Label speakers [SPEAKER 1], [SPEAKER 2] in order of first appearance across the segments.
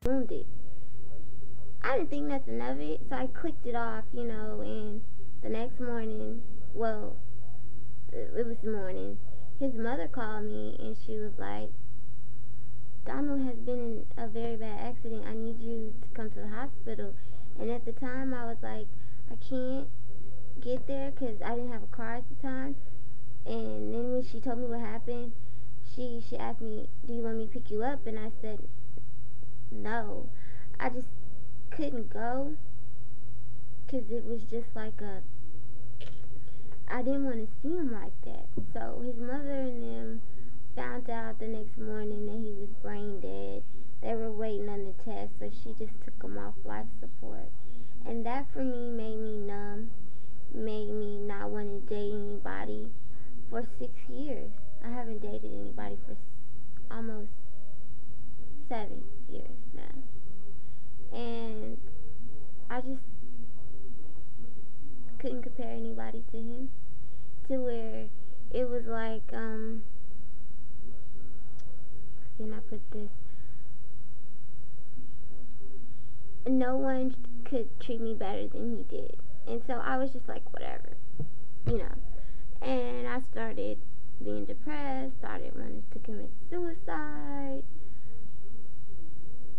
[SPEAKER 1] wounded. I didn't think nothing of it, so I clicked it off, and the next morning, well, it was the morning, his mother called me and she was like, Donald has been in a very bad accident. I need you to come to the hospital. And at the time, I was like, I can't get there because I didn't have a car at the time. And then when she told me what happened, she asked me, do you want me to pick you up? And I said, no. I just couldn't go because it was just like I didn't want to see him like that. So his mother and them found out the next morning that he was brain dead. They were waiting on the test, so she just took him off life support. And that for me made me numb, made me not want to date anybody for 6 years. I haven't dated anybody for almost 7 years now. And I just couldn't compare anybody to him, to where it was like, how can I put this? No one could treat me better than he did. And so I was just like, whatever, And I started being depressed, started wanting to commit suicide,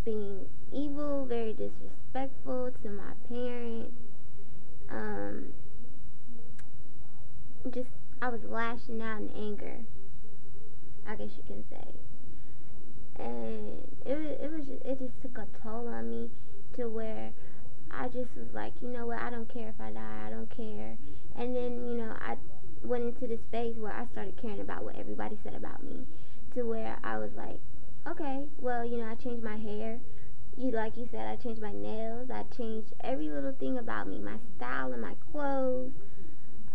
[SPEAKER 1] being evil, very disrespectful to my parents. I was lashing out in anger, I guess you can say. And it just took a toll on me, to where I just was like, you know what, I don't care if I die, I don't care. And then, I went into this phase where I started caring about what everybody said about me, to where I was like, okay, well, I changed my hair. Like you said, I changed my nails. I changed every little thing about me, my style and my clothes.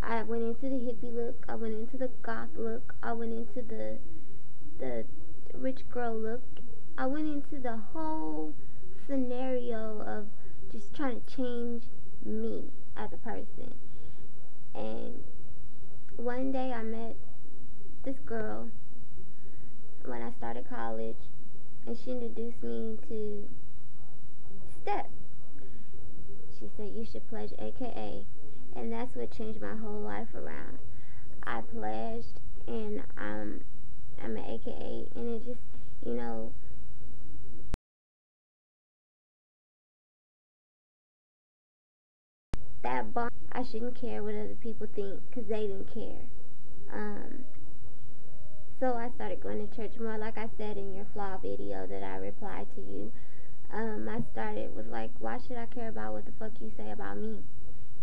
[SPEAKER 1] I went into the hippie look. I went into the goth look. I went into the rich girl look. I went into the whole scenario of just trying to change me as a person. And one day I met this girl when I started college, and she introduced me to Step. she said, you should pledge AKA. And that's what changed my whole life around. I pledged, and I'm an AKA, and it just, you know, that bond, I shouldn't care what other people think because they didn't care. Um, so I started going to church more, like I said in your flaw video that I replied to you. I started with like, why should I care about what the fuck you say about me?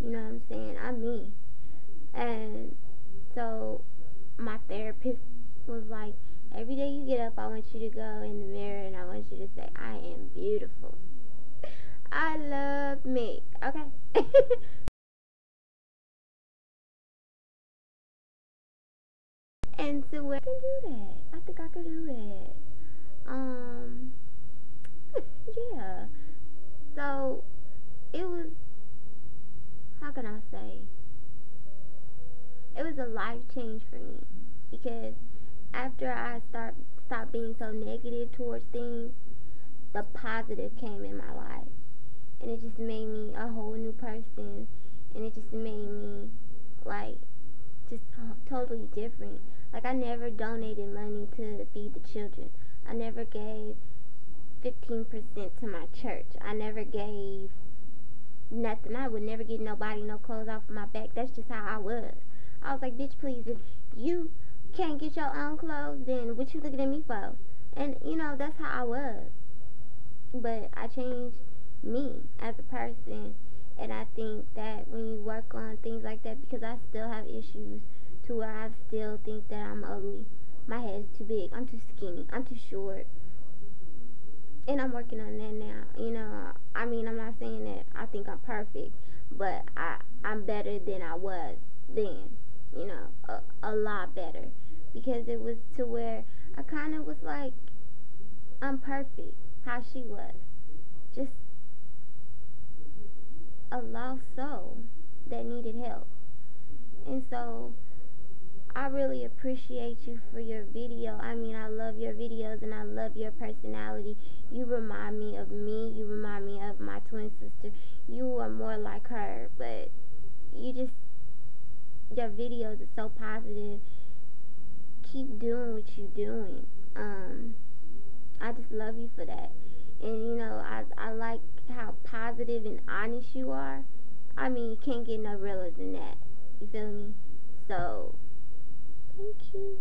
[SPEAKER 1] You know what I'm saying? I'm me. And so my therapist was like, every day you get up, I want you to go in the mirror and I want you to say, I am beautiful. I love me. Okay. And so where I can do that. I think I could do that. Um, yeah. So it was, how can I say? It was a life change for me because after I stopped being so negative towards things, the positive came in my life, and it just made me a whole new person, and it just made me like just totally different. Like I never donated money to feed the children. I never gave 15% to my church. I never gave nothing. I would never get nobody no clothes off of my back. That's just how I was. I was like, bitch, please, if you can't get your own clothes, then what you looking at me for? And you know, that's how I was. But I changed me as a person, and I think that when you work on things like that, because I still have issues to where I still think that I'm ugly. My head's too big. I'm too skinny. I'm too short. And I'm working on that now. You know, I mean, I'm not saying that I think I'm perfect, but I'm better than I was then. You know, a lot better, because it was to where I kind of was like, I'm perfect, how she was, just a lost soul that needed help. And so I really appreciate you for your video. I mean, I love your videos and I love your personality. You remind me of me. You remind me of my twin sister. You are more like her, but you just, your videos are so positive. Keep doing what you're doing. I just love you for that. And you know, I like how positive and honest you are. I mean, you can't get no realer than that. You feel me? So, thank you.